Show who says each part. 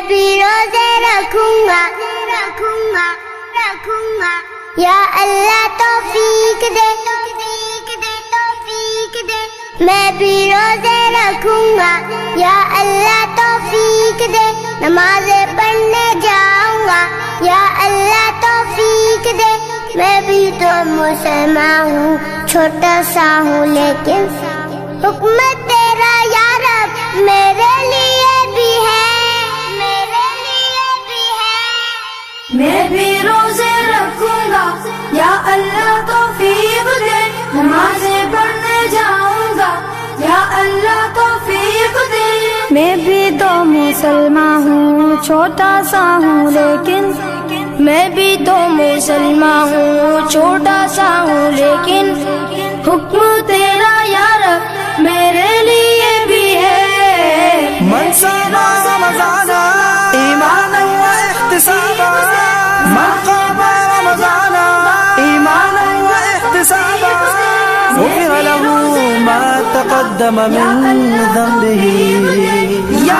Speaker 1: بھی روزے رکھوں گا یا اللہ توفیق دے میں بھی روزے رکھوں گا یا اللہ توفیق دے نمازیں پڑھنے جاؤں گا یا اللہ توفیق دے میں بھی تو مسلمان ہوں چھوٹا سا ہوں لیکن حکم تیرا یا رب میرے لیے بھی ہے
Speaker 2: میں بھی روزے رکھوں گا یا اللہ توفیق دے نمازیں پڑھنے جاؤں گا یا اللہ توفیق دے
Speaker 3: میں بھی تو مسلمان ہوں چھوٹا سا ہوں لیکن میں بھی تو مسلمان ہوں چھوٹا سا ہوں لیکن
Speaker 2: حکم تیرا یا رب میرے لیے بھی ہے
Speaker 4: من صام رمضان ایمانا واحتسابا من قام رمضان ایمانا واحتسابا غفر له ما تقدم من ذنبه یا